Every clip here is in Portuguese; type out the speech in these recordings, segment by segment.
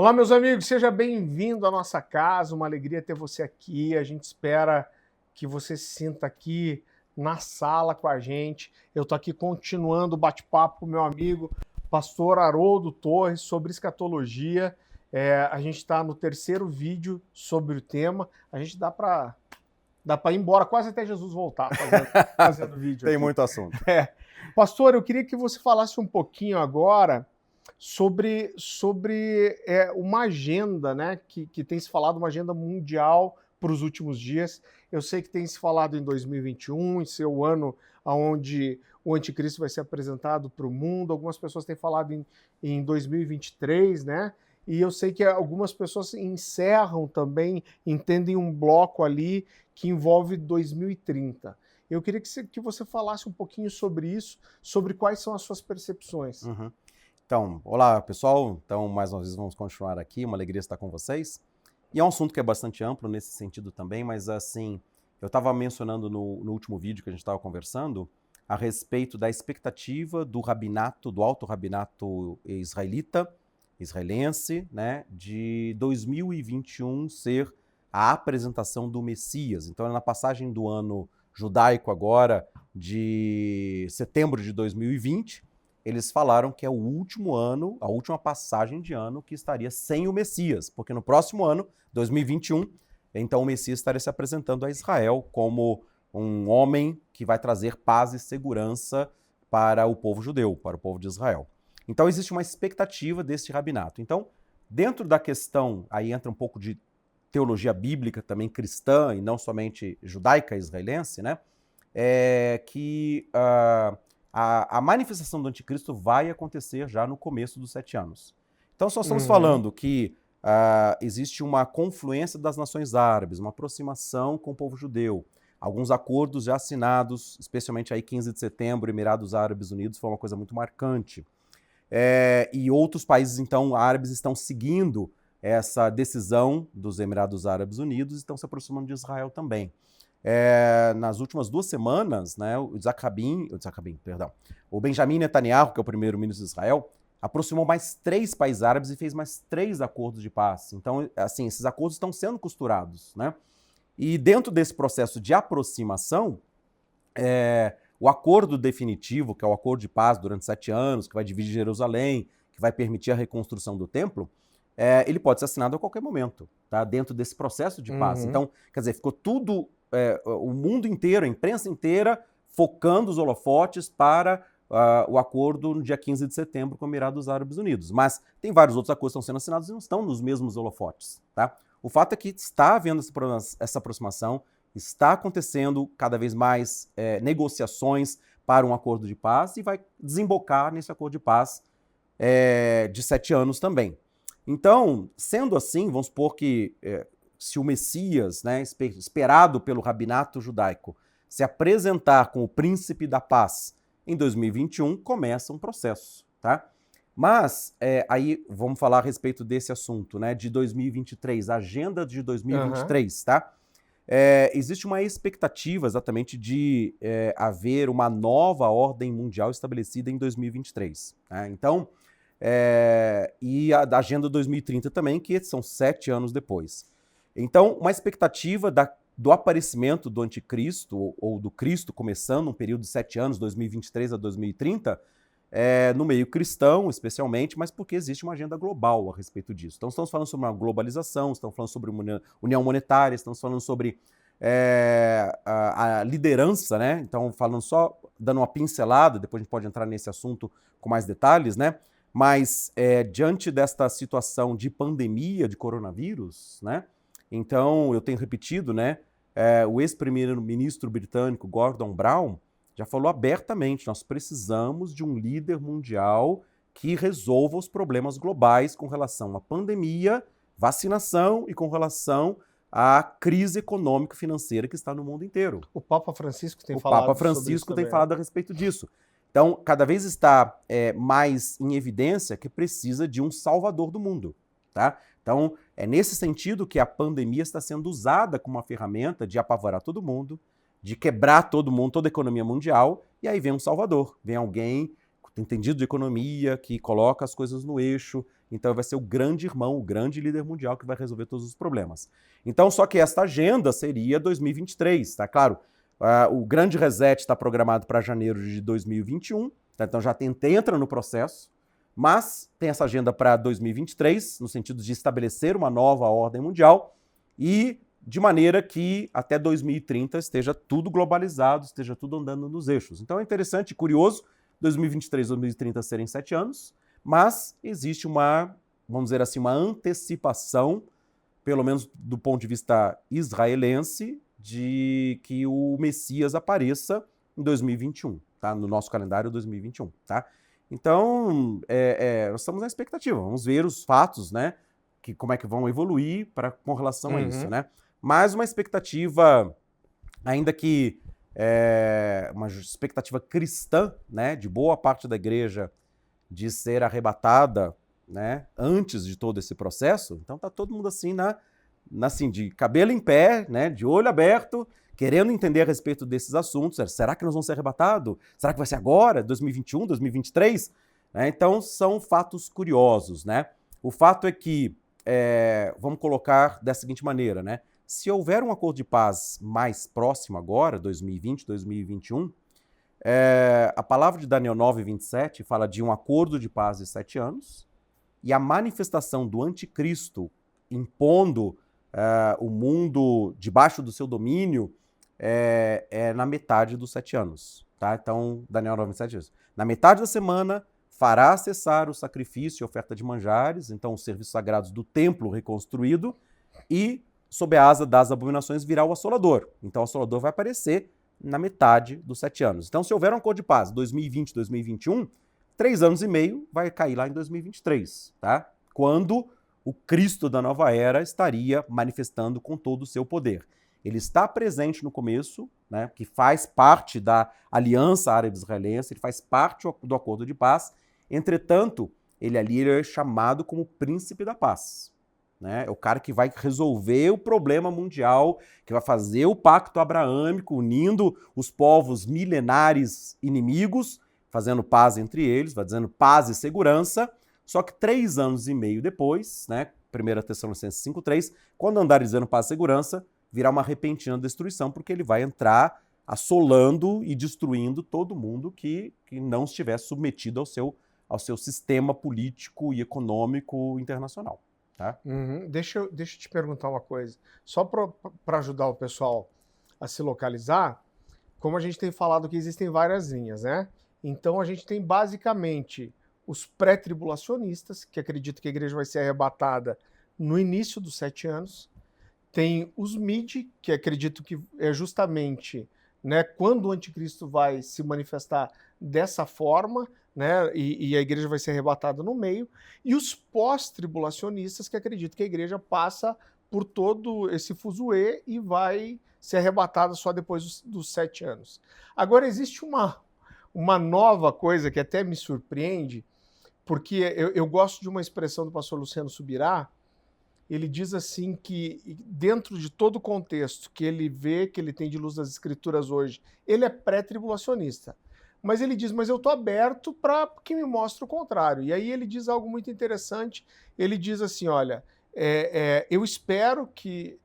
Olá, meus amigos, seja bem-vindo à nossa casa, uma alegria ter você aqui. A gente espera que você se sinta aqui na sala com a gente. Eu estou aqui continuando o bate-papo com meu amigo, pastor Haroldo Torres, sobre escatologia. A gente está no terceiro vídeo sobre o tema. A gente dá para ir embora quase até Jesus voltar fazendo vídeo Tem aqui. muito assunto. Pastor, eu queria que você falasse um pouquinho agora sobre uma agenda, né, que tem se falado, uma agenda mundial para os últimos dias. Eu sei que tem se falado em 2021, em ser o ano onde o anticristo vai ser apresentado para o mundo. Algumas pessoas têm falado em 2023, né? E eu sei que algumas pessoas encerram também, entendem um bloco ali que envolve 2030. Eu queria que você falasse um pouquinho sobre isso, sobre quais são as suas percepções. Uhum. Então, olá pessoal, então mais uma vez vamos continuar aqui, uma alegria estar com vocês. E é um assunto que é bastante amplo nesse sentido também, mas assim, eu estava mencionando no último vídeo que a gente estava conversando a respeito da expectativa do rabinato, do alto rabinato israelense, né, de 2021 ser a apresentação do Messias. Então, na passagem do ano judaico agora, de setembro de 2020, eles falaram que é o último ano, a última passagem de ano que estaria sem o Messias, porque no próximo ano, 2021, então o Messias estaria se apresentando a Israel como um homem que vai trazer paz e segurança para o povo judeu, para o povo de Israel. Então existe uma expectativa deste rabinato. Então, dentro da questão, aí entra um pouco de teologia bíblica também cristã e não somente judaica israelense, né? Que a manifestação do anticristo vai acontecer já no começo dos 7 anos. Então, só estamos falando que existe uma confluência das nações árabes, uma aproximação com o povo judeu, alguns acordos já assinados, especialmente aí 15 de setembro, Emirados Árabes Unidos, foi uma coisa muito marcante. E outros países, então, árabes estão seguindo essa decisão dos Emirados Árabes Unidos e estão se aproximando de Israel também. Nas últimas 2 semanas, né, o Benjamin Netanyahu, que é o primeiro-ministro de Israel, aproximou mais 3 países árabes e fez mais 3 acordos de paz. Então, assim, esses acordos estão sendo costurados, né? E dentro desse processo de aproximação, o acordo definitivo, que é o acordo de paz durante 7 anos, que vai dividir Jerusalém, que vai permitir a reconstrução do templo, ele pode ser assinado a qualquer momento, tá? Dentro desse processo de paz. Então, quer dizer, ficou tudo, o mundo inteiro, a imprensa inteira, focando os holofotes para o acordo no dia 15 de setembro com o Emirados Árabes Unidos. Mas tem vários outros acordos que estão sendo assinados e não estão nos mesmos holofotes, tá? O fato é que está havendo essa aproximação, está acontecendo cada vez mais negociações para um acordo de paz e vai desembocar nesse acordo de paz de 7 anos também. Então, sendo assim, vamos supor que se o Messias, né, esperado pelo rabinato judaico, se apresentar como o príncipe da paz em 2021, começa um processo, tá? Mas, aí vamos falar a respeito desse assunto, né, de 2023, a agenda de 2023, tá? Existe uma expectativa exatamente de haver uma nova ordem mundial estabelecida em 2023. Né? Então, e a da Agenda 2030 também, que são 7 anos depois. Então, uma expectativa do aparecimento do anticristo, ou do Cristo começando um período de 7 anos, 2023 a 2030, no meio cristão, especialmente, mas porque existe uma agenda global a respeito disso. Então, estamos falando sobre uma globalização, estamos falando sobre uma união monetária, estamos falando sobre a liderança, né? Então, falando só, dando uma pincelada, depois a gente pode entrar nesse assunto com mais detalhes, né? Mas, diante desta situação de pandemia de coronavírus, né? Então, eu tenho repetido, né? O ex-primeiro-ministro britânico Gordon Brown já falou abertamente, nós precisamos de um líder mundial que resolva os problemas globais com relação à pandemia, vacinação e com relação à crise econômica e financeira que está no mundo inteiro. O Papa Francisco tem falado sobre isso. O Papa Francisco tem falado a respeito disso. Então, cada vez está mais em evidência que precisa de um salvador do mundo, tá? Então, é nesse sentido que a pandemia está sendo usada como uma ferramenta de apavorar todo mundo, de quebrar todo mundo, toda a economia mundial, e aí vem um salvador, vem alguém entendido de economia, que coloca as coisas no eixo. Então vai ser o grande irmão, o grande líder mundial que vai resolver todos os problemas. Então, só que esta agenda seria 2023, tá? Claro, o grande reset está programado para janeiro de 2021, tá? Então já entra no processo, mas tem essa agenda para 2023, no sentido de estabelecer uma nova ordem mundial e de maneira que até 2030 esteja tudo globalizado, esteja tudo andando nos eixos. Então é interessante e curioso 2023 e 2030 serem 7 anos, mas existe uma, vamos dizer assim, uma antecipação, pelo menos do ponto de vista israelense, de que o Messias apareça em 2021, tá? No nosso calendário 2021, tá? Então, nós estamos na expectativa, vamos ver os fatos, né? Como é que vão evoluir com relação a isso, né? Mas uma expectativa, ainda que uma expectativa cristã, né, de boa parte da igreja de ser arrebatada, né, antes de todo esse processo. Então tá todo mundo assim assim, de cabelo em pé, né, de olho aberto, querendo entender a respeito desses assuntos. Será que nós vamos ser arrebatados? Será que vai ser agora, 2021, 2023? Então são fatos curiosos, né? O fato é que, vamos colocar da seguinte maneira, né? Se houver um acordo de paz mais próximo agora, 2020, 2021, a palavra de Daniel 9:27 fala de um acordo de paz de 7 anos e a manifestação do anticristo impondo o mundo debaixo do seu domínio na metade dos 7 anos. Tá? Então, Daniel 9:27 diz, na metade da semana fará cessar o sacrifício e oferta de manjares, então os serviços sagrados do templo reconstruído, e sob a asa das abominações virá o assolador. Então o assolador vai aparecer na metade dos 7 anos. Então, se houver um acordo de paz 2020, 2021, 3 anos e meio vai cair lá em 2023, tá? Quando o Cristo da nova era estaria manifestando com todo o seu poder. Ele está presente no começo, né, que faz parte da aliança árabe-israelense, ele faz parte do acordo de paz. Entretanto, ele ali é chamado como príncipe da paz. Né? É o cara que vai resolver o problema mundial, que vai fazer o pacto abraâmico, unindo os povos milenares inimigos, fazendo paz entre eles, vai dizendo paz e segurança. Só que 3 anos e meio depois, né, 1 Tessalonicenses 5:3, quando andar dizendo paz e segurança, virá uma repentina destruição, porque ele vai entrar assolando e destruindo todo mundo que não estiver submetido ao seu sistema político e econômico internacional. Tá? Deixa eu te perguntar uma coisa. Só para ajudar o pessoal a se localizar, como a gente tem falado que existem várias linhas, né? Então a gente tem basicamente os pré-tribulacionistas, que acreditam que a igreja vai ser arrebatada no início dos 7 anos. Tem os mid, que acreditam que é justamente, né, quando o anticristo vai se manifestar dessa forma, né, e a igreja vai ser arrebatada no meio, e os pós-tribulacionistas que acreditam que a igreja passa por todo esse fuzuê e vai ser arrebatada só depois dos 7 anos. Agora, existe uma nova coisa que até me surpreende, porque eu gosto de uma expressão do pastor Luciano Subirá. Ele diz assim que, dentro de todo o contexto que ele vê, que ele tem de luz das escrituras hoje, ele é pré-tribulacionista. Mas ele diz, mas eu estou aberto para que me mostre o contrário. E aí ele diz algo muito interessante. Ele diz assim, olha, eu espero que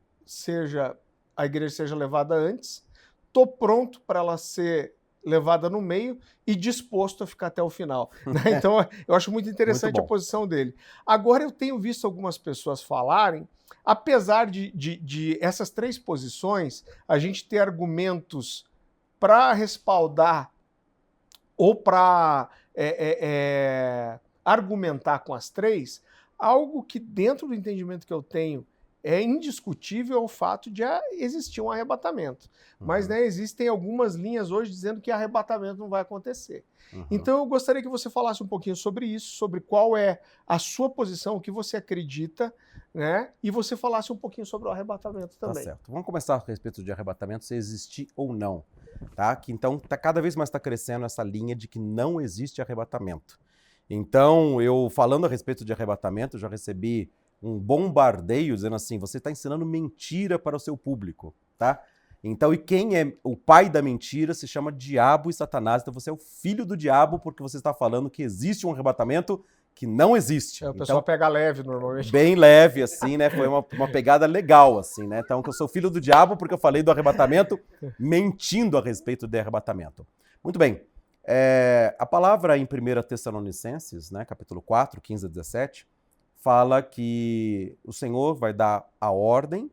a igreja seja levada antes, estou pronto para ela ser levada no meio e disposto a ficar até o final. Né? Então, eu acho muito interessante a posição dele. Agora, eu tenho visto algumas pessoas falarem, apesar de essas 3 posições, a gente ter argumentos para respaldar ou para argumentar com as 3, algo que dentro do entendimento que eu tenho é indiscutível o fato de existir um arrebatamento. Mas, né, existem algumas linhas hoje dizendo que arrebatamento não vai acontecer. Então eu gostaria que você falasse um pouquinho sobre isso, sobre qual é a sua posição, o que você acredita, né, e você falasse um pouquinho sobre o arrebatamento também. Tá certo. Vamos começar a respeito de arrebatamento, se existir ou não. Tá? Que então cada vez mais está crescendo essa linha de que não existe arrebatamento. Então, eu falando a respeito de arrebatamento, já recebi um bombardeio dizendo assim, você está ensinando mentira para o seu público, tá? Então, e quem é o pai da mentira se chama diabo e Satanás. Então você é o filho do diabo porque você está falando que existe um arrebatamento que não existe. O pessoal pega leve normalmente. Bem leve, assim, né? Foi uma pegada legal, assim, né? Então, que eu sou filho do diabo porque eu falei do arrebatamento, mentindo a respeito do arrebatamento. Muito bem. A palavra em 1 Tessalonicenses, né, capítulo 4, 15 a 17, fala que o Senhor vai dar a ordem,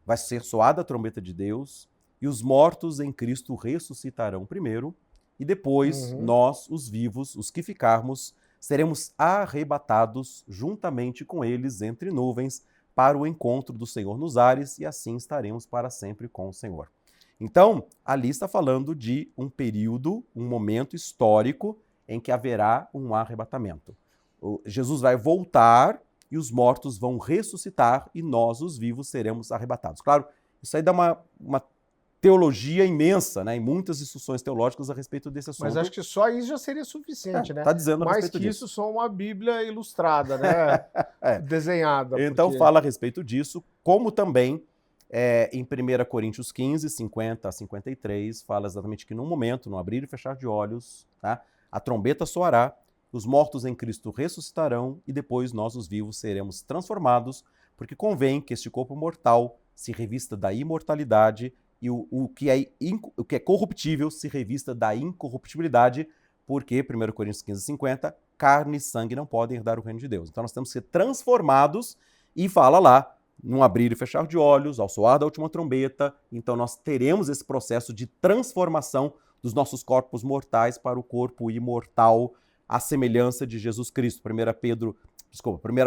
vai ser soada a trombeta de Deus, e os mortos em Cristo ressuscitarão primeiro, e depois nós, os vivos, os que ficarmos, seremos arrebatados juntamente com eles entre nuvens para o encontro do Senhor nos ares, e assim estaremos para sempre com o Senhor. Então, ali está falando de um período, um momento histórico em que haverá um arrebatamento. Jesus vai voltar e os mortos vão ressuscitar e nós, os vivos, seremos arrebatados. Claro, isso aí dá uma teologia imensa, né? E muitas discussões teológicas a respeito desse assunto. Mas acho que só isso já seria suficiente, né? Está dizendo a Mais respeito que disso. isso, só uma Bíblia ilustrada, né? Desenhada. Então porque... fala a respeito disso, como também em 1 Coríntios 15, 50 a 53, fala exatamente que num momento, no abrir e fechar de olhos, tá? A trombeta soará, os mortos em Cristo ressuscitarão e depois nós, os vivos, seremos transformados, porque convém que este corpo mortal se revista da imortalidade e o que é corruptível se revista da incorruptibilidade, porque, 1 Coríntios 15, 50, carne e sangue não podem herdar o reino de Deus. Então nós temos que ser transformados e fala lá, num abrir e fechar de olhos, ao soar da última trombeta, então nós teremos esse processo de transformação dos nossos corpos mortais para o corpo imortal, à semelhança de Jesus Cristo. 1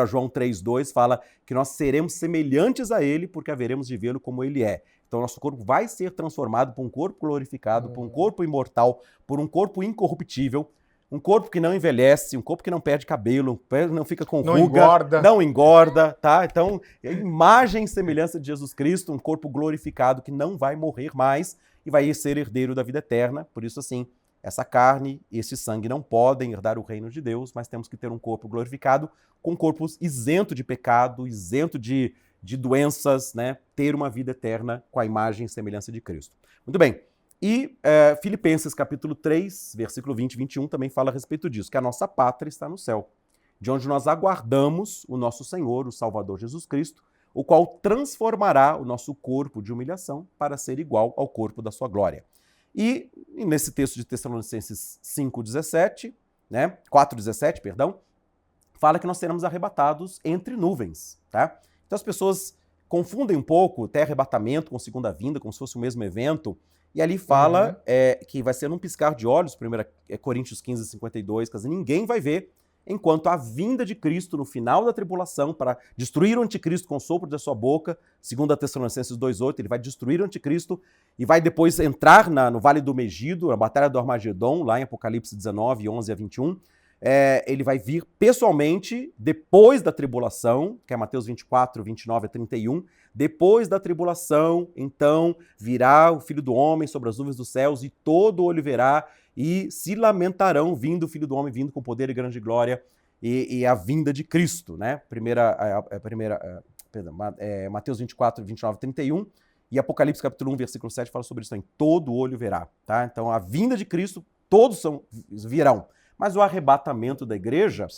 João 3,2 fala que nós seremos semelhantes a Ele porque haveremos de vê-lo como Ele é. Então nosso corpo vai ser transformado por um corpo glorificado, por um corpo imortal, por um corpo incorruptível, um corpo que não envelhece, um corpo que não perde cabelo, não fica com ruga, não engorda, tá? Então, a imagem e semelhança de Jesus Cristo, um corpo glorificado que não vai morrer mais e vai ser herdeiro da vida eterna. Por isso, assim, essa carne e esse sangue não podem herdar o reino de Deus, mas temos que ter um corpo glorificado, com um corpo isento de pecado, isento de doenças, né? Ter uma vida eterna com a imagem e semelhança de Cristo. Muito bem. E Filipenses capítulo 3, versículo 20 e 21 também fala a respeito disso, que a nossa pátria está no céu, de onde nós aguardamos o nosso Senhor, o Salvador Jesus Cristo, o qual transformará o nosso corpo de humilhação para ser igual ao corpo da sua glória. E nesse texto de Tessalonicenses 5:17, né, 4:17, perdão, fala que nós seremos arrebatados entre nuvens, tá? Então as pessoas confundem um pouco até arrebatamento com segunda vinda, como se fosse o mesmo evento. E ali fala que vai ser num piscar de olhos, 1 Coríntios 15, 52, quer dizer, ninguém vai ver enquanto a vinda de Cristo no final da tribulação para destruir o anticristo com o sopro da sua boca, 2 Tessalonicenses 2,8, ele vai destruir o anticristo e vai depois entrar no Vale do Megido, a Batalha do Armagedon, lá em Apocalipse 19, 11 a 21. Ele vai vir pessoalmente depois da tribulação, que é Mateus 24, 29 a 31. Depois da tribulação, então, virá o Filho do Homem sobre as nuvens dos céus e todo olho verá e se lamentarão, vindo o Filho do Homem, vindo com poder e grande glória e a vinda de Cristo, né? Mateus 24, 29 a 31 e Apocalipse capítulo 1, versículo 7 fala sobre isso também. Todo olho verá, tá? Então, a vinda de Cristo, todos virão. Mas o arrebatamento da igreja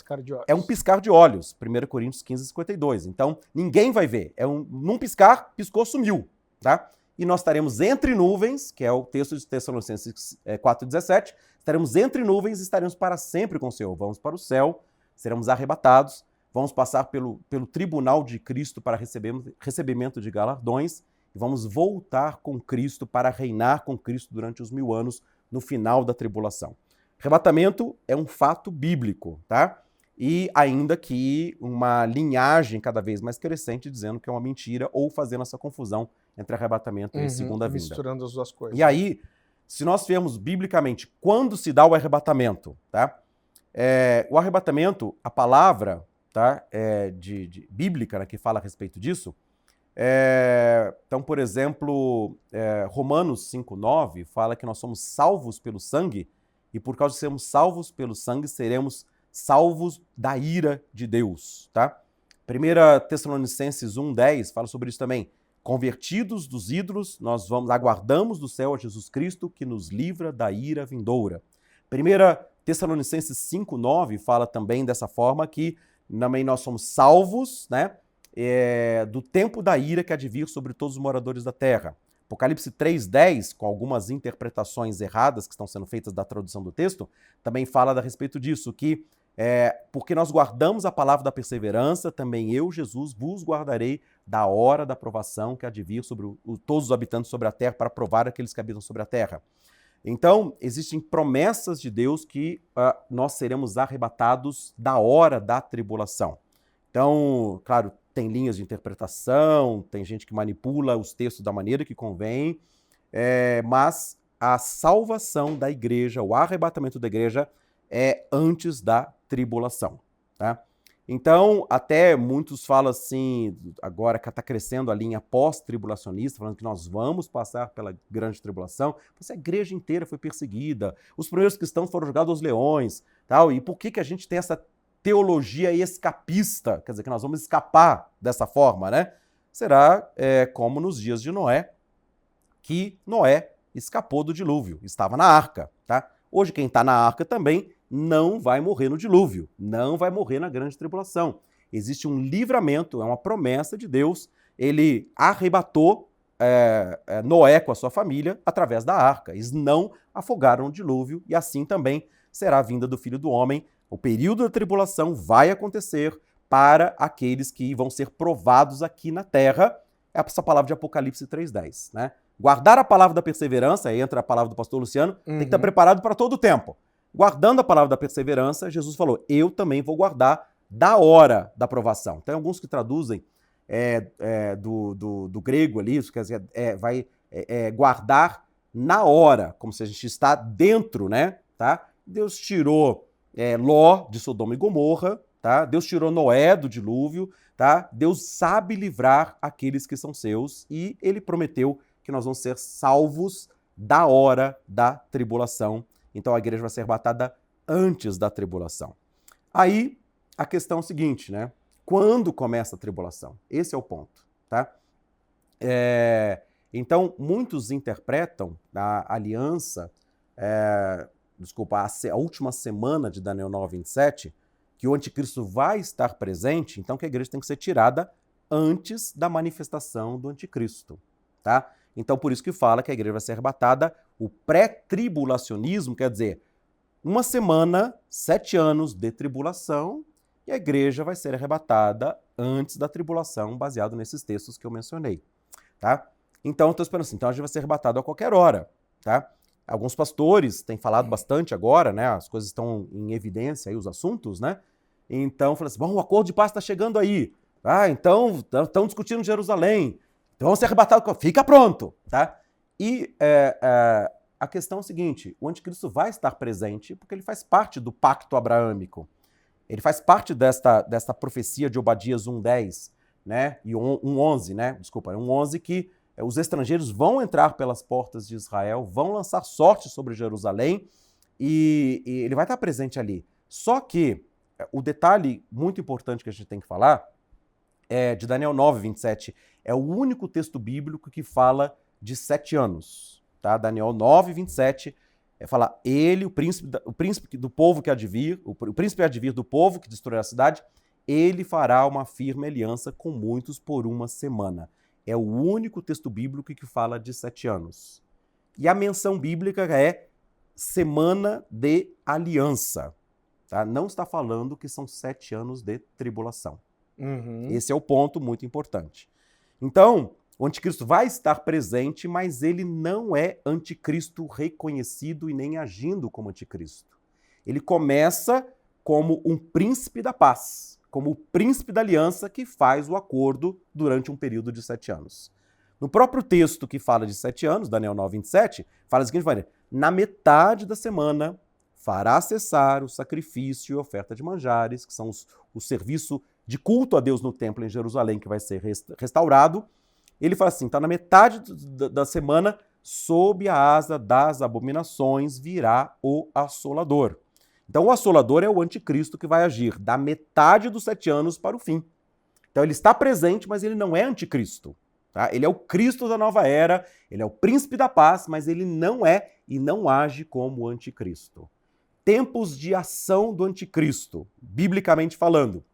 é um piscar de olhos, 1 Coríntios 15, 52. Então, ninguém vai ver. Num piscar, piscou, sumiu. Tá? E nós estaremos entre nuvens, que é o texto de Tessalonicenses 4,17. Estaremos entre nuvens e estaremos para sempre com o Senhor. Vamos para o céu, seremos arrebatados, vamos passar pelo tribunal de Cristo para recebimento de galardões e vamos voltar com Cristo para reinar com Cristo durante os 1000 anos no final da tribulação. Arrebatamento é um fato bíblico, tá? E ainda que uma linhagem cada vez mais crescente dizendo que é uma mentira ou fazendo essa confusão entre arrebatamento e segunda vinda. Misturando as duas coisas. E aí, se nós vermos biblicamente quando se dá o arrebatamento, tá? O arrebatamento, a palavra, tá? Bíblica, né, que fala a respeito disso, então, por exemplo, Romanos 5:9 fala que nós somos salvos pelo sangue e por causa de sermos salvos pelo sangue, seremos salvos da ira de Deus, tá? 1 Tessalonicenses 1:10 fala sobre isso também. convertidos dos ídolos, nós aguardamos do céu a Jesus Cristo, que nos livra da ira vindoura. 1 Tessalonicenses 5:9 fala também dessa forma que também nós somos salvos, né, do tempo da ira que há de vir sobre todos os moradores da terra. Apocalipse 3:10, com algumas interpretações erradas que estão sendo feitas da tradução do texto, também fala a respeito disso, que porque nós guardamos a palavra da perseverança, também eu, Jesus, vos guardarei da hora da provação que há de vir sobre todos os habitantes sobre a terra, para provar aqueles que habitam sobre a terra. Então, existem promessas de Deus que nós seremos arrebatados da hora da tribulação. Então, claro, tem linhas de interpretação, tem gente que manipula os textos da maneira que convém, mas a salvação da igreja, o arrebatamento da igreja é antes da tribulação, tá? Então, até muitos falam assim, agora que está crescendo a linha pós-tribulacionista, falando que nós vamos passar pela grande tribulação, a igreja inteira foi perseguida, os primeiros cristãos foram jogados aos leões, tal, e por que a gente tem essa teologia escapista, quer dizer, que nós vamos escapar dessa forma, né? Será como nos dias de Noé, que Noé escapou do dilúvio, estava na arca, tá? Hoje quem está na arca também não vai morrer no dilúvio, não vai morrer na grande tribulação. Existe um livramento, é uma promessa de Deus. Ele arrebatou Noé com a sua família através da arca. Eles não afogaram no dilúvio e assim também será a vinda do Filho do Homem. O período da tribulação vai acontecer para aqueles que vão ser provados aqui na terra. É essa palavra de Apocalipse 3:10, né? Guardar a palavra da perseverança, aí entra a palavra do pastor Luciano, tem que estar preparado para todo o tempo. Guardando a palavra da perseverança, Jesus falou, eu também vou guardar da hora da provação. Tem alguns que traduzem do grego ali, isso quer dizer, guardar na hora, como se a gente está dentro, né? Tá? Deus tirou Ló de Sodoma e Gomorra, tá? Deus tirou Noé do dilúvio, tá? Deus sabe livrar aqueles que são seus e ele prometeu que nós vamos ser salvos da hora da tribulação. Então a igreja vai ser arrebatada antes da tribulação. Aí a questão é o seguinte, né? Quando começa a tribulação? Esse é o ponto, tá? Então muitos interpretam a aliança, a última semana de Daniel 9:27, que o anticristo vai estar presente, então que a igreja tem que ser tirada antes da manifestação do anticristo, tá? Então, por isso que fala que a igreja vai ser arrebatada. O pré-tribulacionismo quer dizer 1 semana, 7 anos de tribulação, e a igreja vai ser arrebatada antes da tribulação, baseado nesses textos que eu mencionei, tá? Então, eu estou esperando assim, então a gente vai ser arrebatado a qualquer hora, tá? Alguns pastores têm falado bastante agora, né? As coisas estão em evidência aí, os assuntos, né? Então, fala assim, bom, o acordo de paz está chegando aí. Então, estão discutindo Jerusalém. Então vamos ser arrebatados, fica pronto, tá? E a questão é o seguinte, o anticristo vai estar presente porque ele faz parte do pacto abraâmico. Ele faz parte desta profecia de Obadias 1:10, né? E 1:11, né? Desculpa, 1:11 que os estrangeiros vão entrar pelas portas de Israel, vão lançar sorte sobre Jerusalém e ele vai estar presente ali. Só que o detalhe muito importante que a gente tem que falar de Daniel 9:27, é o único texto bíblico que fala de 7 anos. Tá? Daniel 9:27 fala, ele, o príncipe do povo que há de vir, o príncipe há de vir do povo que destruirá a cidade, ele fará uma firme aliança com muitos por 1 semana. É o único texto bíblico que fala de 7 anos. E a menção bíblica é semana de aliança. Tá? Não está falando que são 7 anos de tribulação. Esse é o ponto muito importante. Então, o anticristo vai estar presente, mas ele não é anticristo reconhecido e nem agindo como anticristo. Ele começa como um príncipe da paz, como o príncipe da aliança que faz o acordo durante um período de 7 anos. No próprio texto que fala de 7 anos, Daniel 9:27, fala da seguinte maneira, na metade da semana fará cessar o sacrifício e oferta de manjares, que são o serviço de culto a Deus no templo em Jerusalém, que vai ser restaurado. Ele fala assim, então na metade da semana, sob a asa das abominações, virá o assolador. Então o assolador é o anticristo que vai agir da metade dos 7 anos para o fim. Então ele está presente, mas ele não é anticristo. Tá? Ele é o Cristo da nova era, ele é o príncipe da paz, mas ele não é e não age como o anticristo. Tempos de ação do anticristo, biblicamente falando.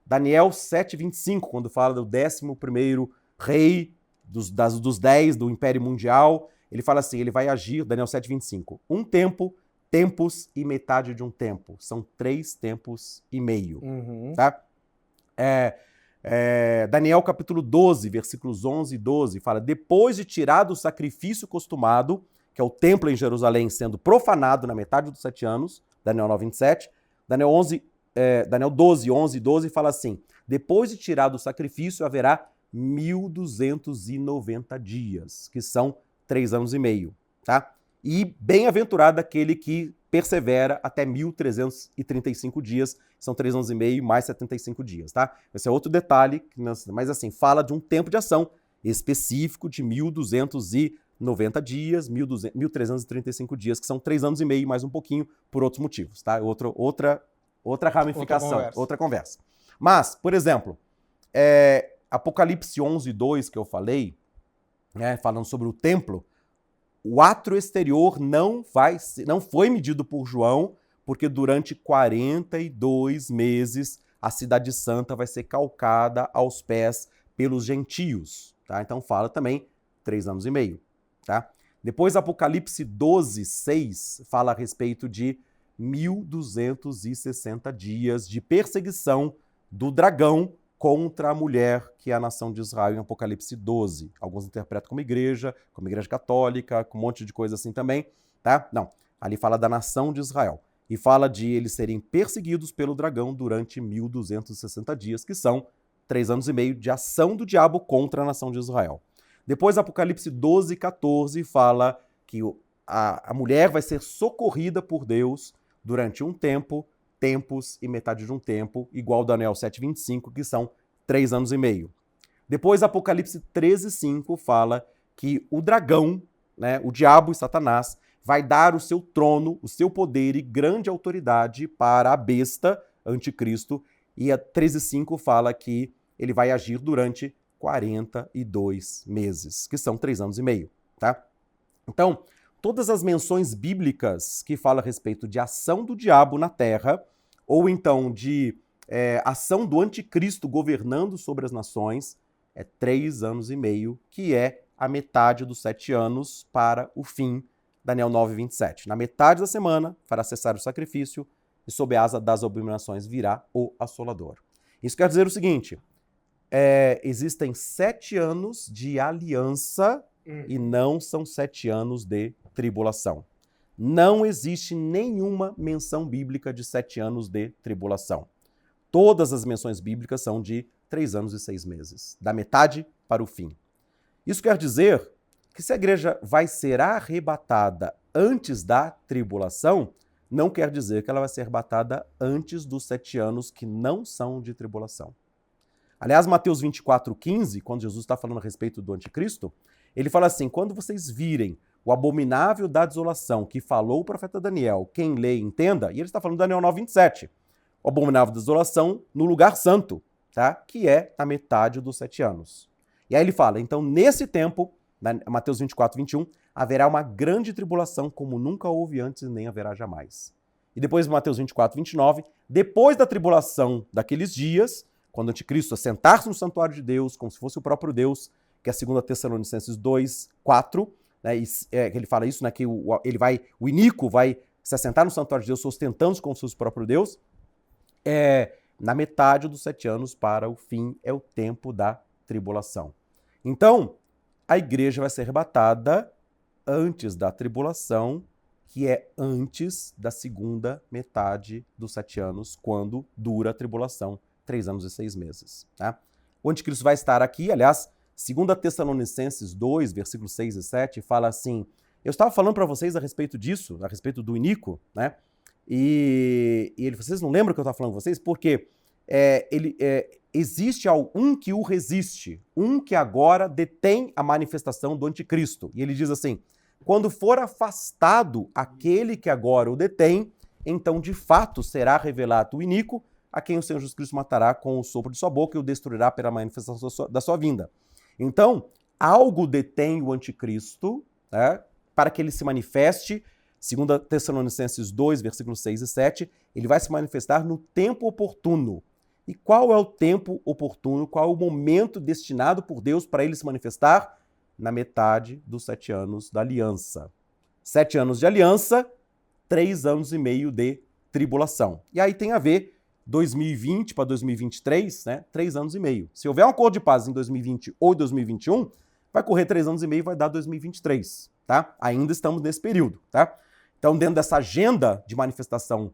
Daniel 7,25, quando fala do 11º rei dos 10 do Império Mundial, ele fala assim, ele vai agir, Daniel 7,25, um tempo, tempos e metade de um tempo. São 3 tempos e meio. Tá? Daniel capítulo 12, versículos 11 e 12, fala, depois de tirado o sacrifício costumado, que é o templo em Jerusalém sendo profanado na metade dos 7 anos, Daniel 9,27, Daniel 12, 11 e 12 fala assim, depois de tirado o sacrifício haverá 1.290 dias, que são 3 anos e meio, tá? E bem-aventurado aquele que persevera até 1.335 dias, são 3 anos e meio mais 75 dias, tá? Esse é outro detalhe, mas assim, fala de um tempo de ação específico de 1.290 dias, 1.335 dias, que são 3 anos e meio mais um pouquinho por outros motivos, tá? Outra ramificação, outra conversa. Mas, por exemplo, Apocalipse 11:2 que eu falei, né, falando sobre o templo, o átrio exterior não foi medido por João, porque durante 42 meses a cidade santa vai ser calcada aos pés pelos gentios. Tá? Então fala também 3 anos e meio. Tá? Depois Apocalipse 12:6 fala a respeito de 1.260 dias de perseguição do dragão contra a mulher, que é a nação de Israel, em Apocalipse 12. Alguns interpretam como igreja católica, com um monte de coisa assim também, tá? Não, ali fala da nação de Israel. E fala de eles serem perseguidos pelo dragão durante 1.260 dias, que são 3 anos e meio de ação do diabo contra a nação de Israel. Depois, Apocalipse 12:14 fala que a mulher vai ser socorrida por Deus durante um tempo, tempos e metade de um tempo, igual Daniel 7:25, que são 3 anos e meio. Depois, Apocalipse 13:5 fala que o dragão, né, o diabo e Satanás, vai dar o seu trono, o seu poder e grande autoridade para a besta, anticristo, e a 13:5 fala que ele vai agir durante 42 meses, que são 3 anos e meio, tá? Então, todas as menções bíblicas que falam a respeito de ação do diabo na terra, ou então de ação do anticristo governando sobre as nações, é 3 anos e meio, que é a metade dos 7 anos para o fim, Daniel 9:27. Na metade da semana, fará cessar o sacrifício, e sob a asa das abominações virá o assolador. Isso quer dizer o seguinte, existem 7 anos de aliança e não são 7 anos de tribulação. Não existe nenhuma menção bíblica de 7 anos de tribulação. Todas as menções bíblicas são de 3 anos e 6 meses, da metade para o fim. Isso quer dizer que se a igreja vai ser arrebatada antes da tribulação, não quer dizer que ela vai ser arrebatada antes dos 7 anos que não são de tribulação. Aliás, Mateus 24:15, quando Jesus está falando a respeito do anticristo, ele fala assim, quando vocês virem o abominável da desolação que falou o profeta Daniel, quem lê entenda, e ele está falando de Daniel 9:27, o abominável da desolação no lugar santo, tá? Que é a metade dos 7 anos. E aí ele fala, então nesse tempo, Mateus 24:21, haverá uma grande tribulação como nunca houve antes e nem haverá jamais. E depois Mateus 24:29, depois da tribulação daqueles dias, quando o anticristo assentar-se no santuário de Deus, como se fosse o próprio Deus, que é 2 Tessalonicenses 2:4, né, ele fala isso, né, que o iníquo vai se assentar no santuário de Deus, sustentando-se como se fosse o próprio Deus, na metade dos 7 anos para o fim é o tempo da tribulação. Então, a igreja vai ser arrebatada antes da tribulação, que é antes da segunda metade dos 7 anos, quando dura a tribulação, 3 anos e 6 meses. Tá? O anticristo vai estar aqui, aliás, 2 Tessalonicenses 2, versículos 6 e 7, fala assim, eu estava falando para vocês a respeito disso, a respeito do iníquo, né? E vocês não lembram que eu estava falando com vocês? Porque existe um que o resiste, um que agora detém a manifestação do anticristo. E ele diz assim, quando for afastado aquele que agora o detém, então de fato será revelado o iníquo, a quem o Senhor Jesus Cristo matará com o sopro de sua boca e o destruirá pela manifestação da sua vinda. Então, algo detém o anticristo, né, para que ele se manifeste. Segundo Tessalonicenses 2, versículos 6 e 7, ele vai se manifestar no tempo oportuno. E qual é o tempo oportuno? Qual é o momento destinado por Deus para ele se manifestar? Na metade dos 7 anos da aliança. 7 anos de aliança, 3 anos e meio de tribulação. E aí tem a ver 2020 para 2023, né? 3 anos e meio. Se houver um acordo de paz em 2020 ou 2021, vai correr 3 anos e meio e vai dar 2023, tá? Ainda estamos nesse período, tá? Então, dentro dessa agenda de manifestação,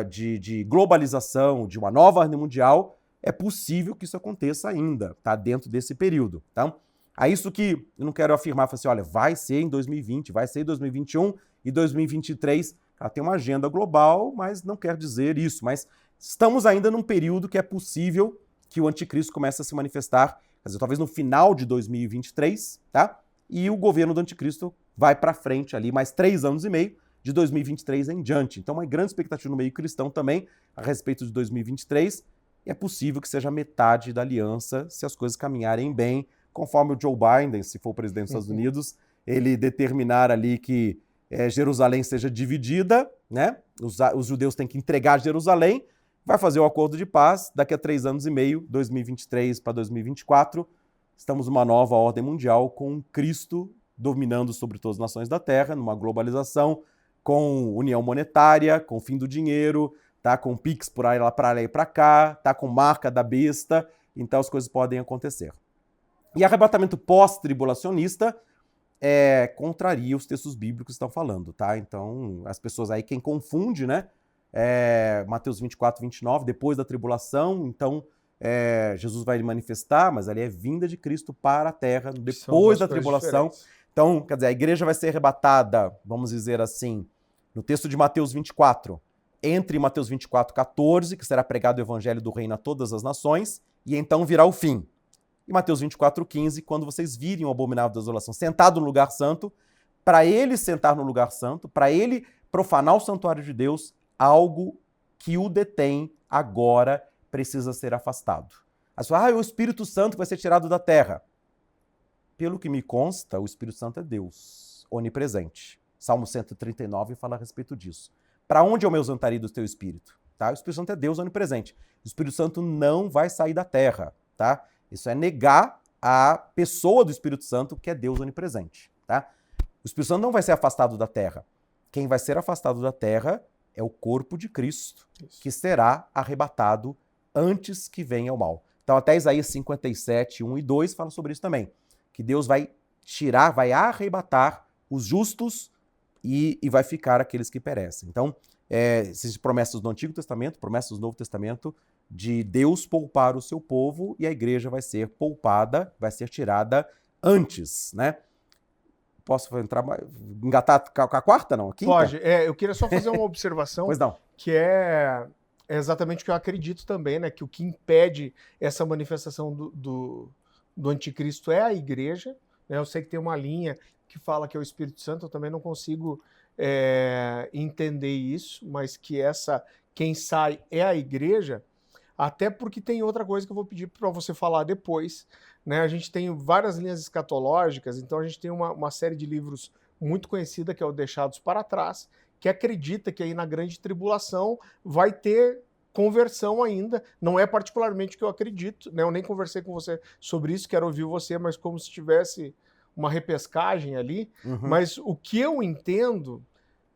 de globalização, de uma nova ordem mundial, é possível que isso aconteça ainda, tá? Dentro desse período, tá? É isso que eu não quero afirmar, assim, olha, vai ser em 2020, vai ser em 2021 e 2023. Tem uma agenda global, mas não quer dizer isso. Mas estamos ainda num período que é possível que o anticristo comece a se manifestar, quer dizer, talvez no final de 2023, tá? E o governo do anticristo vai para frente ali mais 3 anos e meio, de 2023 em diante. Então, uma grande expectativa no meio cristão também a respeito de 2023. E é possível que seja metade da aliança se as coisas caminharem bem, conforme o Joe Biden, se for o presidente dos Estados Unidos, ele determinar ali que Jerusalém seja dividida, né? Os judeus têm que entregar Jerusalém, vai fazer o acordo de paz, daqui a 3 anos e meio, 2023 para 2024, estamos numa nova ordem mundial com Cristo dominando sobre todas as nações da Terra, numa globalização, com união monetária, com fim do dinheiro, tá? Com Pix por aí lá para cá, tá? Com marca da besta, então as coisas podem acontecer. E arrebatamento pós-tribulacionista contraria os textos bíblicos que estão falando, tá? Então, as pessoas aí, quem confunde, né? Mateus 24, 29, depois da tribulação, então Jesus vai manifestar, mas ali é vinda de Cristo para a terra, depois da tribulação. Diferentes. Então, quer dizer, a igreja vai ser arrebatada, vamos dizer assim, no texto de Mateus 24, entre Mateus 24, 14, que será pregado o evangelho do reino a todas as nações, e então virá o fim. E Mateus 24, 15, quando vocês virem o abominável da desolação sentado no lugar santo, para ele sentar no lugar santo, para ele profanar o santuário de Deus, algo que o detém agora precisa ser afastado. As pessoas, o Espírito Santo vai ser tirado da terra. Pelo que me consta, o Espírito Santo é Deus, onipresente. Salmo 139 fala a respeito disso. Para onde eu me ausentaria do teu Espírito? Tá? O Espírito Santo é Deus onipresente. O Espírito Santo não vai sair da terra, tá? Isso é negar a pessoa do Espírito Santo, que é Deus onipresente, tá? O Espírito Santo não vai ser afastado da terra. Quem vai ser afastado da terra é o corpo de Cristo, que será arrebatado antes que venha o mal. Então, até Isaías 57, 1 e 2 fala sobre isso também. Que Deus vai tirar, vai arrebatar os justos e vai ficar aqueles que perecem. Então, essas promessas do Antigo Testamento, promessas do Novo Testamento, de Deus poupar o seu povo e a igreja vai ser poupada, vai ser tirada antes, né? Posso engatar com a quarta, não? A quinta? Pode. Eu queria só fazer uma observação. Pois não. Que é exatamente o que eu acredito também, né? Que o que impede essa manifestação do anticristo é a igreja. Né? Eu sei que tem uma linha que fala que é o Espírito Santo, eu também não consigo entender isso, mas que quem sai é a igreja, até porque tem outra coisa que eu vou pedir para você falar depois. Né? A gente tem várias linhas escatológicas, então a gente tem uma série de livros muito conhecida, que é o Deixados para Trás, que acredita que aí na grande tribulação vai ter conversão ainda. Não é particularmente o que eu acredito, né? Eu nem conversei com você sobre isso, quero ouvir você, mas como se tivesse uma repescagem ali. Uhum. Mas o que eu entendo,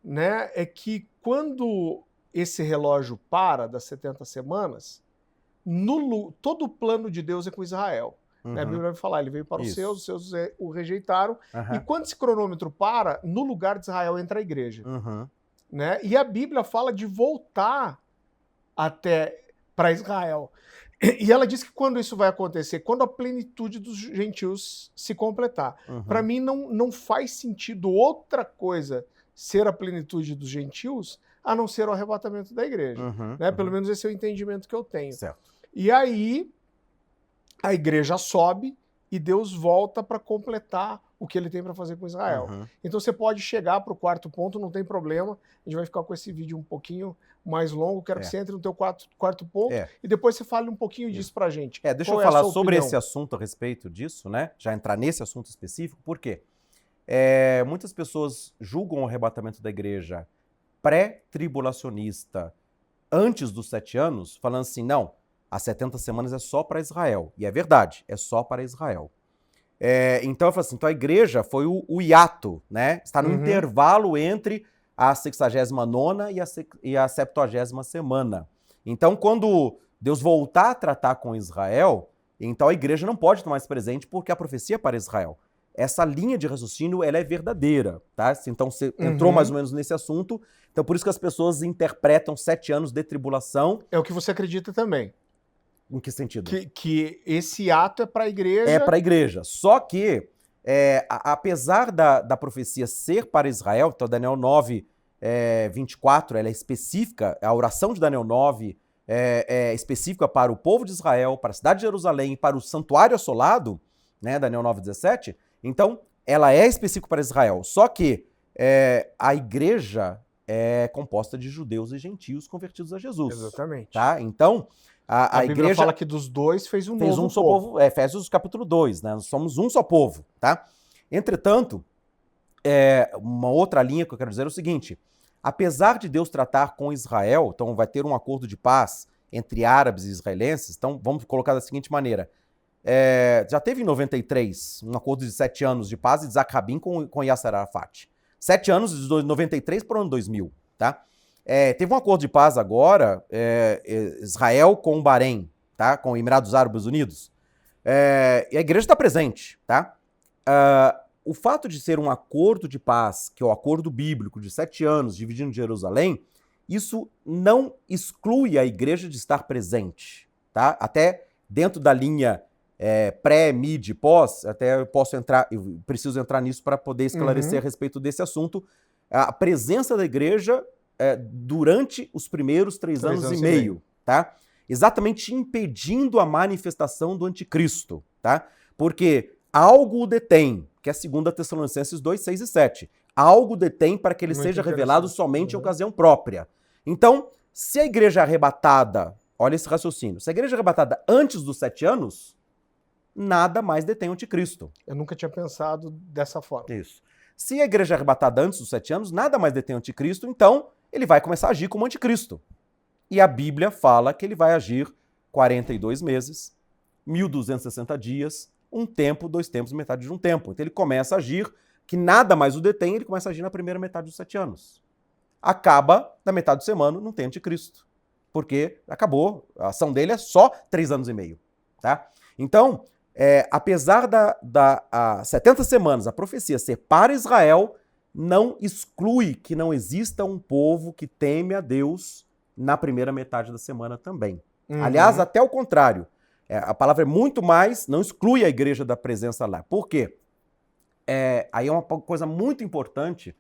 né, é que quando esse relógio para das 70 semanas, todo o plano de Deus é com Israel. Uhum. Né? A Bíblia vai falar, ele veio para os seus o rejeitaram. Uhum. E quando esse cronômetro para, no lugar de Israel entra a igreja. Uhum. Né? E a Bíblia fala de voltar até para Israel. E ela diz que quando isso vai acontecer, quando a plenitude dos gentios se completar. Uhum. Para mim não faz sentido outra coisa ser a plenitude dos gentios a não ser o arrebatamento da igreja. Uhum. Né? Pelo menos esse é o entendimento que eu tenho. Certo. E aí a igreja sobe e Deus volta para completar o que ele tem para fazer com Israel. Uhum. Então você pode chegar para o quarto ponto, não tem problema. A gente vai ficar com esse vídeo um pouquinho mais longo. Quero que você entre no teu quarto ponto e depois você fale um pouquinho disso para a gente. Deixa eu falar sobre esse assunto a respeito disso, né? Já entrar nesse assunto específico, por quê? Muitas pessoas julgam o arrebatamento da igreja pré-tribulacionista antes dos 7 anos, falando assim, não, as 70 semanas é só para Israel. E é verdade, é só para Israel. Então eu falo assim, então a igreja foi o hiato, né? Está no intervalo entre a 69ª e a 70ª semana. Então quando Deus voltar a tratar com Israel, então a igreja não pode estar mais presente porque a profecia é para Israel. Essa linha de raciocínio, ela é verdadeira, tá? Então você entrou mais ou menos nesse assunto, então por isso que as pessoas interpretam 7 anos de tribulação. É o que você acredita também. Em que sentido? Que esse ato é para a igreja. É para a igreja. Só que, apesar da profecia ser para Israel, então Daniel 9, 24, ela é específica, a oração de Daniel 9 é específica para o povo de Israel, para a cidade de Jerusalém, para o santuário assolado, né, Daniel 9, 17, então ela é específica para Israel. Só que a igreja é composta de judeus e gentios convertidos a Jesus. Exatamente. Tá? Então, a Bíblia igreja fala que dos dois fez um novo só povo. Efésios capítulo 2, né? Nós somos um só povo, tá? Entretanto, uma outra linha que eu quero dizer é o seguinte, apesar de Deus tratar com Israel, então vai ter um acordo de paz entre árabes e israelenses, então vamos colocar da seguinte maneira, já teve em 93 um acordo de 7 anos de paz de Isaac Rabin com Yasser Arafat. 7 anos de 93 para o ano 2000, tá? Teve um acordo de paz agora, Israel com o Bahrein, tá? Com Emirados Árabes Unidos. E a igreja está presente, tá? O fato de ser um acordo de paz, que é o acordo bíblico de 7 anos, dividindo Jerusalém, isso não exclui a igreja de estar presente, tá? Até dentro da linha pré, mid, pós, até eu preciso entrar nisso para poder esclarecer a respeito desse assunto. A presença da igreja durante os primeiros 3 anos e meio, tá? Exatamente impedindo a manifestação do anticristo, tá? Porque algo o detém, que é 2 Tessalonicenses 2, 6 e 7. Algo detém para que ele seja revelado somente em ocasião própria. Então, se a igreja é arrebatada, olha esse raciocínio, se a igreja é arrebatada antes dos 7 anos, nada mais detém o anticristo. Eu nunca tinha pensado dessa forma. Isso. Se a igreja é arrebatada antes dos 7 anos, nada mais detém o anticristo, então ele vai começar a agir como anticristo. E a Bíblia fala que ele vai agir 42 meses, 1.260 dias, 1 tempo, 2 tempos, metade de um tempo. Então ele começa a agir, que nada mais o detém, ele começa a agir na primeira metade dos 7 anos. Acaba, na metade do semana, não tem anticristo. Porque acabou, a ação dele é só 3 anos e meio. Tá? Então, apesar da 70 semanas, a profecia ser para Israel, não exclui que não exista um povo que teme a Deus na primeira metade da semana também. Aliás, até o contrário. A palavra é muito mais, não exclui a igreja da presença lá. Por quê? Aí é uma coisa muito importante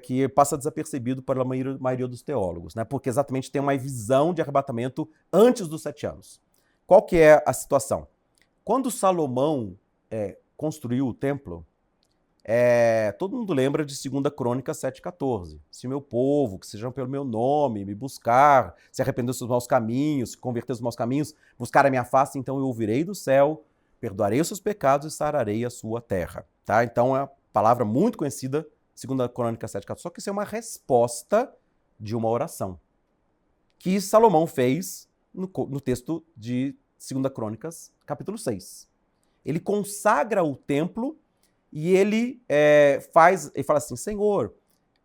que passa desapercebido pela maioria dos teólogos, né? Porque exatamente tem uma visão de arrebatamento antes dos 7 anos. Qual que é a situação? Quando Salomão construiu o templo, todo mundo lembra de 2 Crônicas 7,14. Se o meu povo, que sejam pelo meu nome, me buscar, se arrepender dos seus maus caminhos, se converter dos maus caminhos, buscar a minha face, então eu ouvirei do céu, perdoarei os seus pecados e sararei a sua terra. Tá? Então é uma palavra muito conhecida, 2 Crônicas 7,14. Só que isso é uma resposta de uma oração que Salomão fez no texto de 2 Crônicas, capítulo 6. Ele consagra o templo e ele fala assim, Senhor,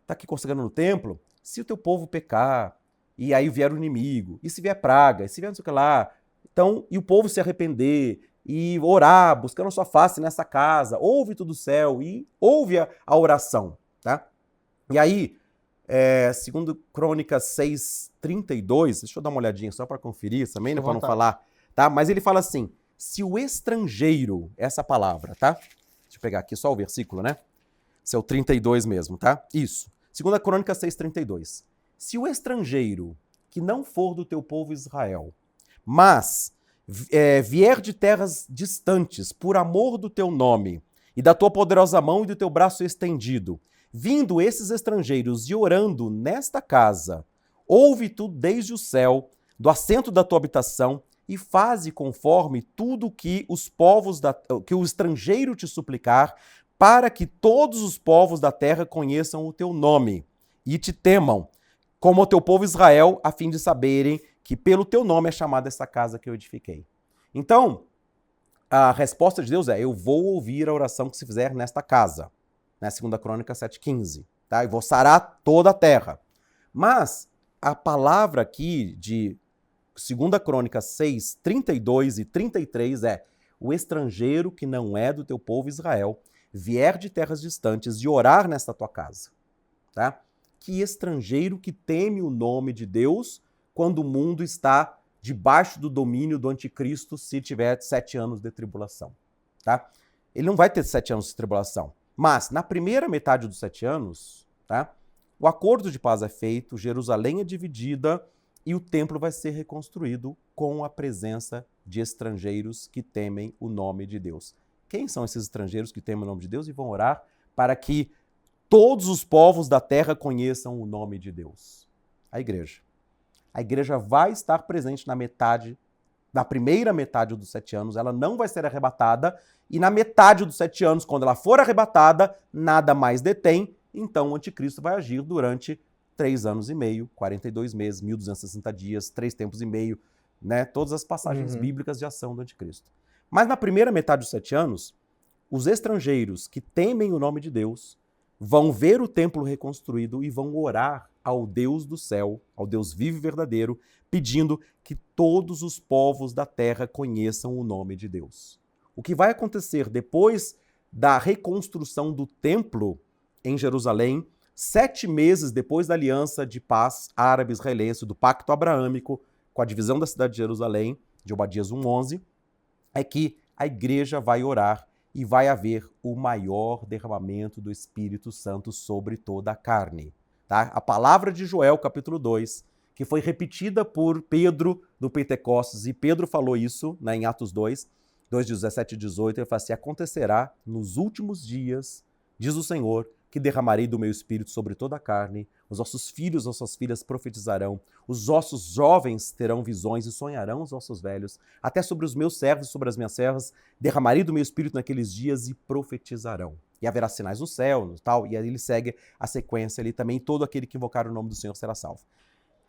está aqui consagrando no templo, se o teu povo pecar, e aí vier o inimigo, e se vier praga, e se vier não sei o que lá, então, e o povo se arrepender, e orar, buscando a sua face nessa casa, ouve tudo do céu, e ouve a oração, tá? E aí, 2 Crônicas 6:32, deixa eu dar uma olhadinha só para conferir também, né, para não falar, tá? Mas ele fala assim, se o estrangeiro, essa palavra, tá? Deixa eu pegar aqui só o versículo, né? Esse é o 32 mesmo, tá? Isso. 2 Crônicas 6:32. Se o estrangeiro que não for do teu povo Israel, mas vier de terras distantes, por amor do teu nome, e da tua poderosa mão e do teu braço estendido, vindo esses estrangeiros e orando nesta casa, ouve tu desde o céu, do assento da tua habitação, e faze conforme tudo que que o estrangeiro te suplicar, para que todos os povos da terra conheçam o teu nome e te temam, como o teu povo Israel, a fim de saberem que pelo teu nome é chamada essa casa que eu edifiquei. Então, a resposta de Deus é: eu vou ouvir a oração que se fizer nesta casa, né? 2 Crônicas 7,15, tá? E vou sarar toda a terra. Mas a palavra aqui de 2 Crônicas 6, 32 e 33 é: o estrangeiro que não é do teu povo Israel vier de terras distantes e orar nesta tua casa, tá? Que estrangeiro que teme o nome de Deus quando o mundo está debaixo do domínio do anticristo, se tiver 7 anos de tribulação, tá? Ele não vai ter 7 anos de tribulação, mas na primeira metade dos 7 anos, tá? O acordo de paz é feito, Jerusalém é dividida e o templo vai ser reconstruído com a presença de estrangeiros que temem o nome de Deus. Quem são esses estrangeiros que temem o nome de Deus e vão orar para que todos os povos da terra conheçam o nome de Deus? A igreja. A igreja vai estar presente na primeira metade dos 7 anos, ela não vai ser arrebatada, e na metade dos 7 anos, quando ela for arrebatada, nada mais detém, então o anticristo vai agir durante 3 anos e meio, 42 meses, 1260 dias, 3 tempos e meio, né? Todas as passagens bíblicas de ação do anticristo. Mas na primeira metade dos 7 anos, os estrangeiros que temem o nome de Deus vão ver o templo reconstruído e vão orar ao Deus do céu, ao Deus vivo e verdadeiro, pedindo que todos os povos da terra conheçam o nome de Deus. O que vai acontecer depois da reconstrução do templo em Jerusalém, 7 meses depois da aliança de paz árabe-israelense, do pacto abraâmico, com a divisão da cidade de Jerusalém, de Obadias 1:11, é que a igreja vai orar e vai haver o maior derramamento do Espírito Santo sobre toda a carne. Tá? A palavra de Joel, capítulo 2, que foi repetida por Pedro no Pentecostes, e Pedro falou isso, né, em Atos 2, 17 e 18, ele fala assim: acontecerá nos últimos dias, diz o Senhor, que derramarei do meu Espírito sobre toda a carne, os vossos filhos e vossas filhas profetizarão, os vossos jovens terão visões e sonharão os vossos velhos, até sobre os meus servos e sobre as minhas servas, derramarei do meu Espírito naqueles dias e profetizarão. E haverá sinais no céu, tal, e aí ele segue a sequência ali também: todo aquele que invocar o nome do Senhor será salvo.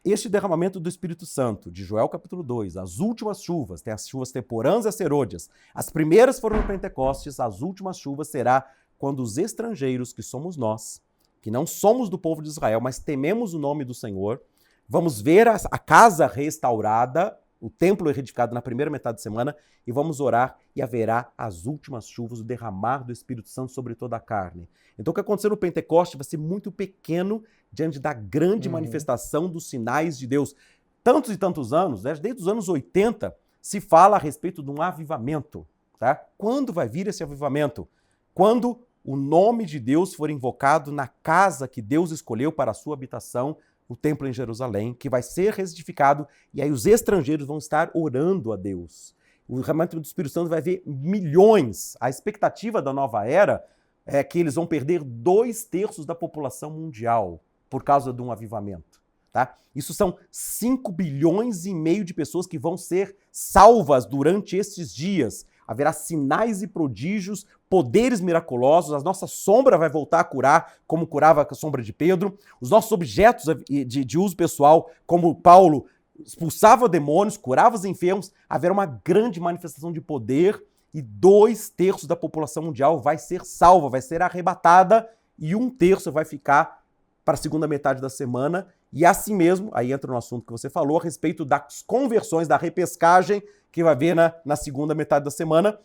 Este derramamento do Espírito Santo, de Joel capítulo 2, as últimas chuvas, tem as chuvas temporãs e as serôdias, as primeiras foram no Pentecostes, as últimas chuvas será quando os estrangeiros, que somos nós, que não somos do povo de Israel, mas tememos o nome do Senhor, vamos ver a casa restaurada, o templo reedificado na primeira metade da semana, e vamos orar, e haverá as últimas chuvas, o derramar do Espírito Santo sobre toda a carne. Então o que aconteceu no Pentecoste vai ser muito pequeno diante da grande manifestação dos sinais de Deus. Tantos e tantos anos, né, desde os anos 80, se fala a respeito de um avivamento. Tá? Quando vai vir esse avivamento? Quando o nome de Deus for invocado na casa que Deus escolheu para a sua habitação, o templo em Jerusalém, que vai ser reedificado, e aí os estrangeiros vão estar orando a Deus. O derramamento do Espírito Santo vai ver milhões. A expectativa da nova era é que eles vão perder 2/3 da população mundial por causa de um avivamento. Tá? Isso são 5,5 bilhões de pessoas que vão ser salvas durante estes dias. Haverá sinais e prodígios, poderes miraculosos, a nossa sombra vai voltar a curar, como curava a sombra de Pedro, os nossos objetos de uso pessoal, como Paulo expulsava demônios, curava os enfermos, haverá uma grande manifestação de poder e 2/3 da população mundial vai ser salva, vai ser arrebatada, e 1/3 vai ficar para a segunda metade da semana. E assim mesmo, aí entra no assunto que você falou, a respeito das conversões, da repescagem que vai haver na segunda metade da semana.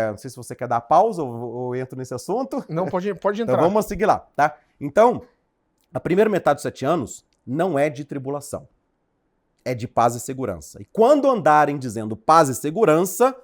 Não sei se você quer dar pausa ou entro nesse assunto. Não, pode entrar. Então vamos seguir lá, tá? Então, a primeira metade dos 7 anos não é de tribulação, é de paz e segurança. E quando andarem dizendo paz e segurança,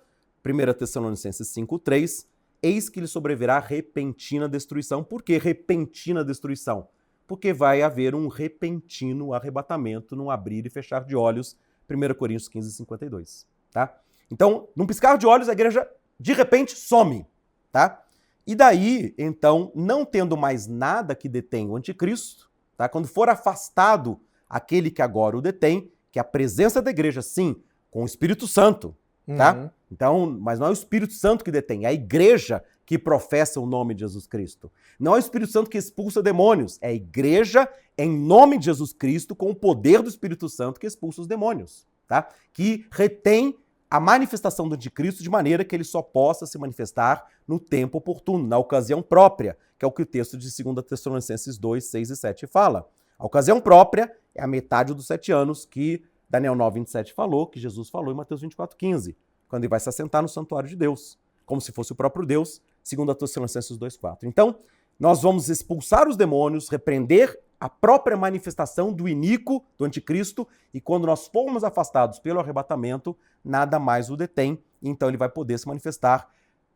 1 Tessalonicenses 5:3, eis que lhe sobrevirá repentina destruição. Por que repentina destruição? Porque vai haver um repentino arrebatamento num abrir e fechar de olhos, 1 Coríntios 15:52. tá? Então, num piscar de olhos, a igreja, de repente, some, tá? E daí, então, não tendo mais nada que detém o anticristo, tá? Quando for afastado aquele que agora o detém, que é a presença da igreja, sim, com o Espírito Santo, tá? Então, mas não é o Espírito Santo que detém, é a igreja que professa o nome de Jesus Cristo. Não é o Espírito Santo que expulsa demônios, é a igreja em nome de Jesus Cristo, com o poder do Espírito Santo que expulsa os demônios, tá? Que retém a manifestação do anticristo de maneira que ele só possa se manifestar no tempo oportuno, na ocasião própria, que é o que o texto de 2 Tessalonicenses 2, 6 e 7 fala. A ocasião própria é a metade dos 7 anos que Daniel 9, 27 falou, que Jesus falou em Mateus 24, 15, quando ele vai se assentar no santuário de Deus, como se fosse o próprio Deus, 2 Tessalonicenses 2, 4. Então, nós vamos expulsar os demônios, repreender a própria manifestação do iníquo, do anticristo, e quando nós formos afastados pelo arrebatamento, nada mais o detém, então ele vai poder se manifestar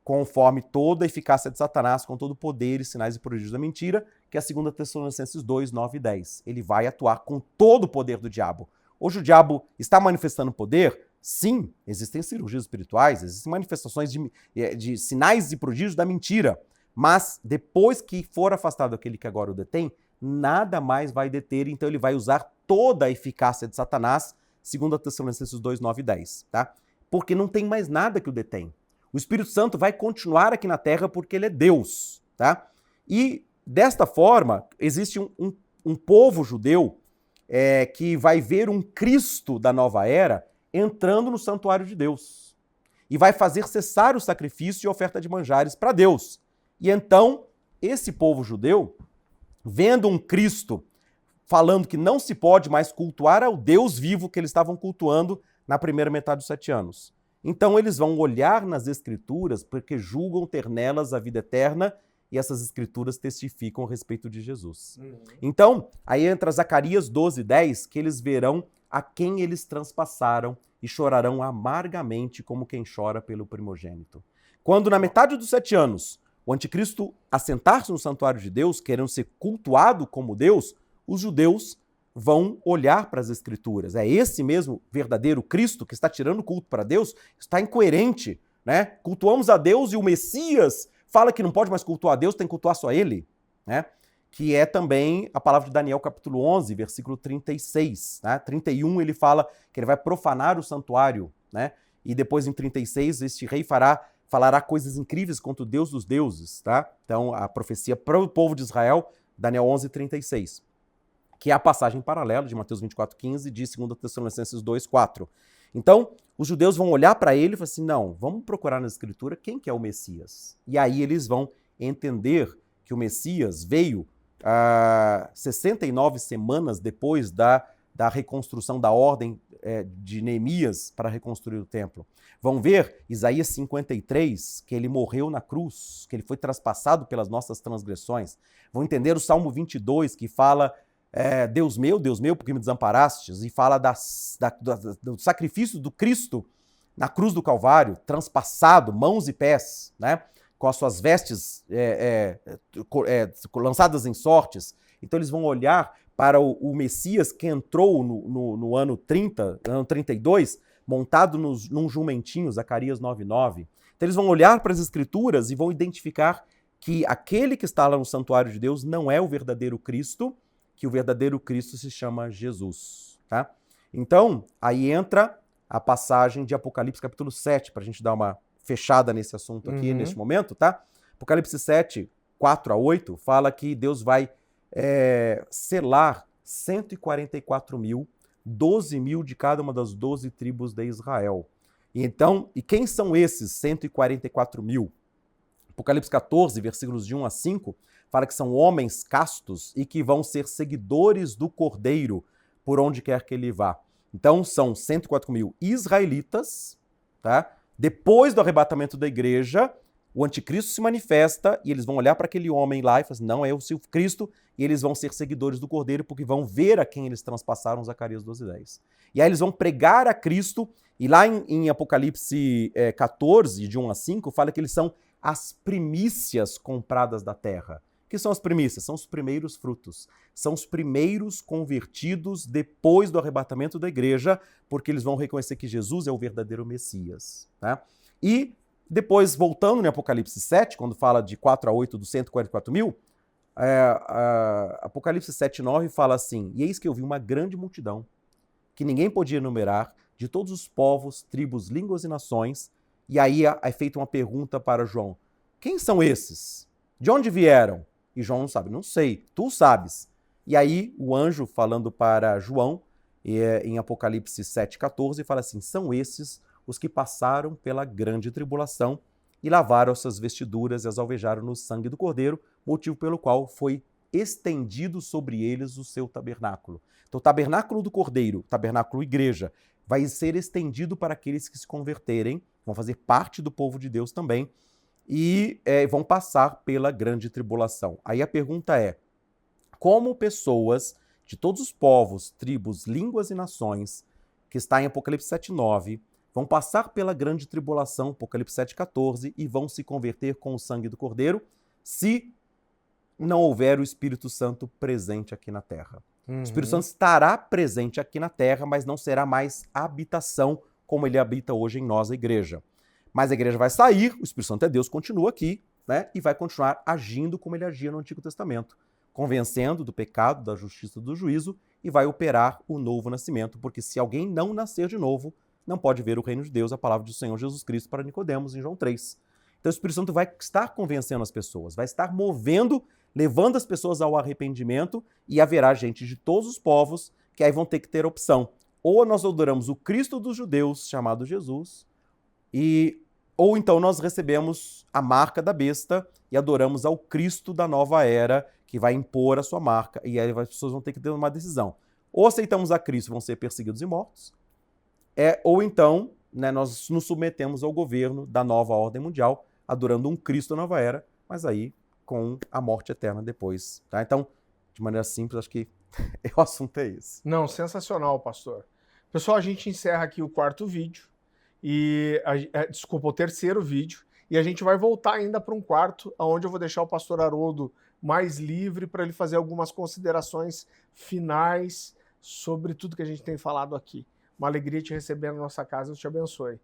conforme toda a eficácia de Satanás, com todo o poder e sinais e prodígios da mentira, que é a 2 Tessalonicenses 2, 9 e 10. Ele vai atuar com todo o poder do diabo. Hoje o diabo está manifestando poder? Sim, existem cirurgias espirituais, existem manifestações de sinais e prodígios da mentira, mas depois que for afastado aquele que agora o detém, nada mais vai deter, então ele vai usar toda a eficácia de Satanás, 2 Tessalonicenses 2, 9 e 10, tá? Porque não tem mais nada que o detém. O Espírito Santo vai continuar aqui na Terra porque ele é Deus, tá? E desta forma, existe um povo judeu que vai ver um Cristo da nova era entrando no santuário de Deus e vai fazer cessar o sacrifício e oferta de manjares para Deus. E então, esse povo judeu, vendo um Cristo falando que não se pode mais cultuar ao Deus vivo que eles estavam cultuando na primeira metade dos 7 anos. Então eles vão olhar nas Escrituras porque julgam ter nelas a vida eterna e essas Escrituras testificam a respeito de Jesus. Então, aí entra Zacarias 12, 10, que eles verão a quem eles transpassaram e chorarão amargamente como quem chora pelo primogênito. Quando na metade dos 7 anos o anticristo assentar-se no santuário de Deus, querendo ser cultuado como Deus, os judeus vão olhar para as Escrituras. É esse mesmo verdadeiro Cristo que está tirando o culto para Deus? Está incoerente, né? Cultuamos a Deus e o Messias fala que não pode mais cultuar a Deus, tem que cultuar só Ele, né? Que é também a palavra de Daniel, capítulo 11, versículo 36. Né? 31 ele fala que ele vai profanar o santuário, né? E depois em 36 este rei falará coisas incríveis contra o Deus dos deuses, tá? Então a profecia para o povo de Israel, Daniel 11, 36. Que é a passagem paralela de Mateus 24, 15 e de 2 Tessalonicenses 2, 4. Então, os judeus vão olhar para ele e falar assim, não, vamos procurar na Escritura quem que é o Messias. E aí eles vão entender que o Messias veio 69 semanas depois da reconstrução da ordem de Neemias para reconstruir o templo. Vão ver Isaías 53, que ele morreu na cruz, que ele foi traspassado pelas nossas transgressões. Vão entender o Salmo 22, que fala Deus meu, porque me desamparastes, e fala do sacrifício do Cristo na cruz do Calvário, transpassado, mãos e pés, né? Com as suas vestes lançadas em sortes. Então eles vão olhar para o Messias que entrou no ano 30, ano 32, montado num jumentinho, Zacarias 9:9. Então eles vão olhar para as Escrituras e vão identificar que aquele que está lá no santuário de Deus não é o verdadeiro Cristo, que o verdadeiro Cristo se chama Jesus. Tá? Então, aí entra a passagem de Apocalipse capítulo 7, para a gente dar uma fechada nesse assunto aqui, neste momento, tá? Apocalipse 7, 4 a 8, fala que Deus vai selar 144 mil, 12 mil de cada uma das 12 tribos de Israel. E quem são esses 144 mil? Apocalipse 14, versículos de 1 a 5, fala que são homens castos e que vão ser seguidores do Cordeiro por onde quer que ele vá. Então, são 104 mil israelitas, tá? Depois do arrebatamento da igreja, o anticristo se manifesta e eles vão olhar para aquele homem lá e falar assim, não, é o seu Cristo, e eles vão ser seguidores do Cordeiro porque vão ver a quem eles transpassaram, Zacarias 12:10. E aí eles vão pregar a Cristo, e lá em Apocalipse 14, de 1 a 5, fala que eles são as primícias compradas da terra. que são as primícias? São os primeiros frutos. São os primeiros convertidos depois do arrebatamento da igreja, porque eles vão reconhecer que Jesus é o verdadeiro Messias. Tá? E depois, voltando no Apocalipse 7, quando fala de 4 a 8 dos 144 mil, Apocalipse 7, 9 fala assim: e eis que eu vi uma grande multidão, que ninguém podia enumerar, de todos os povos, tribos, línguas e nações. E aí é feita uma pergunta para João: quem são esses? De onde vieram? E João não sabe. Não sei, tu sabes. E aí o anjo falando para João, em Apocalipse 7,14, fala assim: são esses os que passaram pela grande tribulação e lavaram suas vestiduras e as alvejaram no sangue do Cordeiro, motivo pelo qual foi estendido sobre eles o seu tabernáculo. Então o tabernáculo do Cordeiro, tabernáculo igreja, vai ser estendido para aqueles que se converterem, vão fazer parte do povo de Deus também, e vão passar pela grande tribulação. Aí a pergunta é: como pessoas de todos os povos, tribos, línguas e nações, que está em Apocalipse 7,9, vão passar pela grande tribulação, Apocalipse 7,14, e vão se converter com o sangue do Cordeiro, se não houver o Espírito Santo presente aqui na Terra? O Espírito Santo estará presente aqui na Terra, mas não será mais habitação como ele habita hoje em nós, a igreja. Mas a igreja vai sair, o Espírito Santo é Deus, continua aqui, né, e vai continuar agindo como ele agia no Antigo Testamento, convencendo do pecado, da justiça, do juízo, e vai operar o novo nascimento, porque se alguém não nascer de novo, não pode ver o reino de Deus, a palavra do Senhor Jesus Cristo para Nicodemos, em João 3. Então o Espírito Santo vai estar convencendo as pessoas, vai estar movendo, levando as pessoas ao arrependimento, e haverá gente de todos os povos que aí vão ter que ter opção. Ou nós adoramos o Cristo dos judeus, chamado Jesus, ou então nós recebemos a marca da besta e adoramos ao Cristo da nova era, que vai impor a sua marca, e aí as pessoas vão ter que ter uma decisão. Ou aceitamos a Cristo, vão ser perseguidos e mortos, ou então, né, nós nos submetemos ao governo da nova ordem mundial, adorando um Cristo da nova era, mas aí com a morte eterna depois. Tá? Então, de maneira simples, acho que o assunto é esse. Não, sensacional, pastor. Pessoal, a gente encerra aqui o quarto vídeo, desculpa, o terceiro vídeo, e a gente vai voltar ainda para um quarto, onde eu vou deixar o pastor Haroldo mais livre para ele fazer algumas considerações finais sobre tudo que a gente tem falado aqui. Uma alegria te receber na nossa casa, Deus te abençoe.